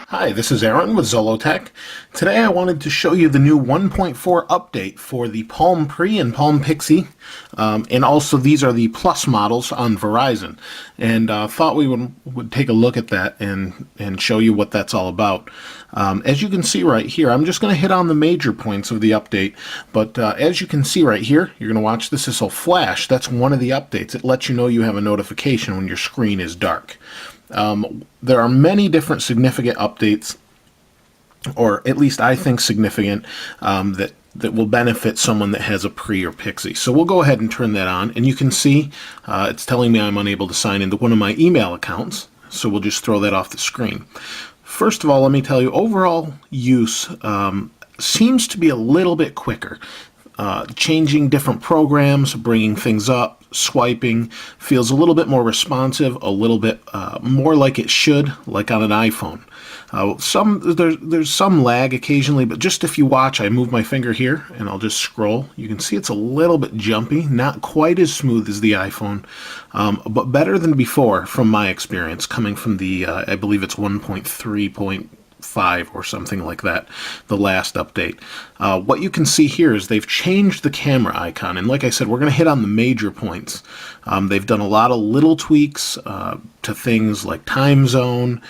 Hi, this is Aaron with Zollotech. Today I wanted to show you the new 1.4 update for the Palm Pre and Palm Pixie, and also these are the Plus models on Verizon. And thought we would take a look at that and show you what that's all about. As you can see right here, I'm just going to hit on the major points of the update, but as you can see right here, you're going to watch this will flash. That's one of the updates. It lets you know you have a notification when your screen is dark. There are many different significant updates, or at least I think significant, that will benefit someone that has a Pre or Pixie. So we'll go ahead and turn that on, and you can see it's telling me I'm unable to sign into one of my email accounts, so we'll just throw that off the screen. First of all, let me tell you, overall use seems to be a little bit quicker. Changing different programs, bringing things up, swiping, feels a little bit more responsive, a little bit more like it should, like on an iPhone. There's some lag occasionally, but just if you watch, I move my finger here and I'll just scroll. You can see it's a little bit jumpy, not quite as smooth as the iPhone, but better than before from my experience, coming from the, I believe it's 1.3.5 or something like that, the last update. What you can see here is they've changed the camera icon, and like I said, we're going to hit on the major points. They've done a lot of little tweaks to things like time zone,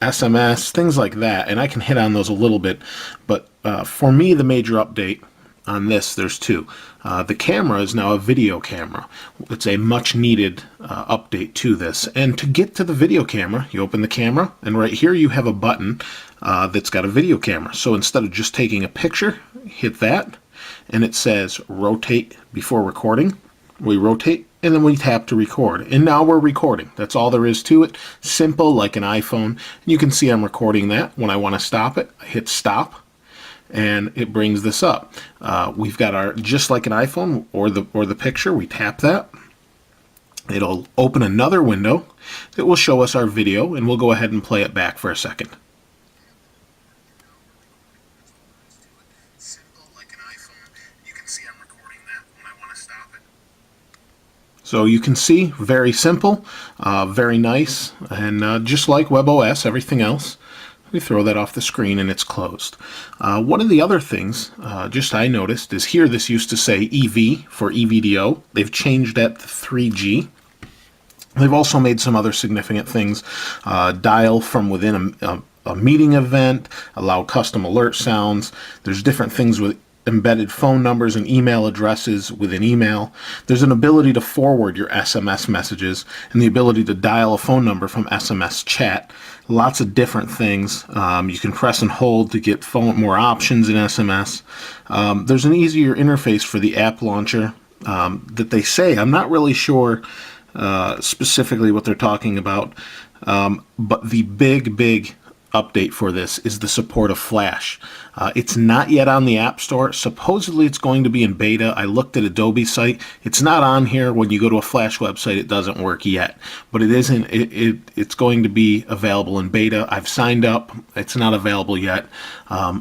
SMS, things like that, and I can hit on those a little bit, but for me, the major update on this, there's two. The camera is now a video camera. It's a much needed update to this. And to get to the video camera, you open the camera, and right here you have a button that's got a video camera. So instead of just taking a picture, hit that, and it says rotate before recording. We rotate, and then we tap to record. And now we're recording. That's all there is to it. Simple, like an iPhone. And you can see I'm recording that. When I want to stop it, I hit stop, and it brings this up. We've got our, just like an iPhone or the picture, we tap that. It'll open another window that will show us our video, and we'll go ahead and play it back for a second. So you can see, very simple, very nice, and just like WebOS, everything else, we throw that off the screen and it's closed. One of the other things just I noticed is here this used to say EV for EVDO. They've changed that to 3G. They've also made some other significant things. Dial from within a meeting event, allow custom alert sounds. There's different things with embedded phone numbers and email addresses within email. There's an ability to forward your SMS messages and the ability to dial a phone number from SMS chat. Lots of different things. You can press and hold to get more options in SMS. There's an easier interface for the app launcher that they say. I'm not really sure specifically what they're talking about, but the big update for this is the support of Flash. It's not yet on the App Store. Supposedly it's going to be in beta. I looked at Adobe's site. It's not on here. When you go to a Flash website, it doesn't work yet. But it isn't. It's going to be available in beta. I've signed up. It's not available yet,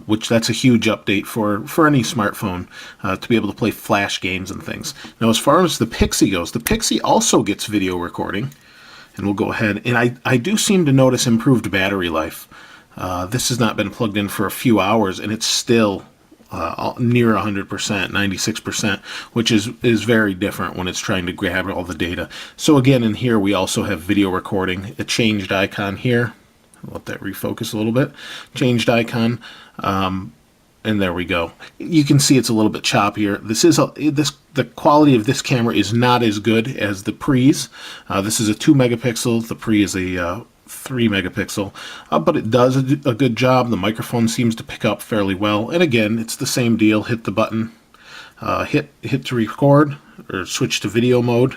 which that's a huge update for any smartphone to be able to play Flash games and things. Now, as far as the Pixie goes, the Pixie also gets video recording. And we'll go ahead, and I do seem to notice improved battery life. This has not been plugged in for a few hours, and it's still near 100%, 96%, which is very different when it's trying to grab all the data. So again, in here we also have video recording. A changed icon here. I'll let that refocus a little bit. Changed icon. And there we go. You can see it's a little bit choppier. The quality of this camera is not as good as the Pre's. This is a 2 megapixel. The Pre is a 3 megapixel, but it does a good job. The microphone seems to pick up fairly well. And again, it's the same deal. Hit the button, hit to record or switch to video mode.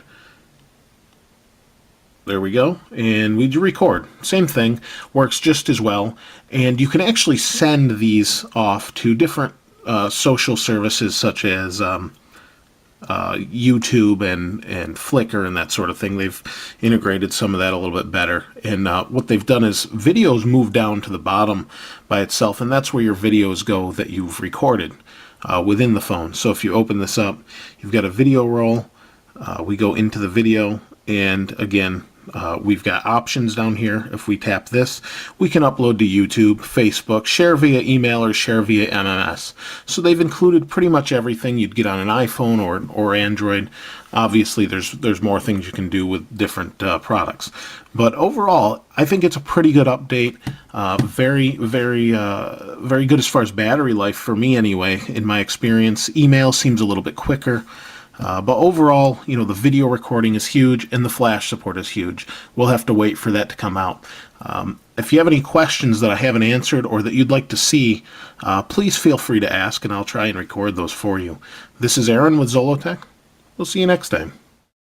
There we go, and we record. Same thing, works just as well, and you can actually send these off to different social services such as YouTube and Flickr and that sort of thing. They've integrated some of that a little bit better, and what they've done is videos move down to the bottom by itself, and that's where your videos go that you've recorded within the phone. So if you open this up, you've got a video roll. We go into the video, and again, we've got options down here. If we tap this, we can upload to YouTube, Facebook, share via email, or share via MMS. So they've included pretty much everything you'd get on an iPhone or Android. Obviously, there's more things you can do with different products. But overall, I think it's a pretty good update. Very good as far as battery life for me anyway, in my experience. Email seems a little bit quicker. But overall, the video recording is huge and the flash support is huge. We'll have to wait for that to come out. If you have any questions that I haven't answered or that you'd like to see, please feel free to ask and I'll try and record those for you. This is Aaron with Zollotech. We'll see you next time.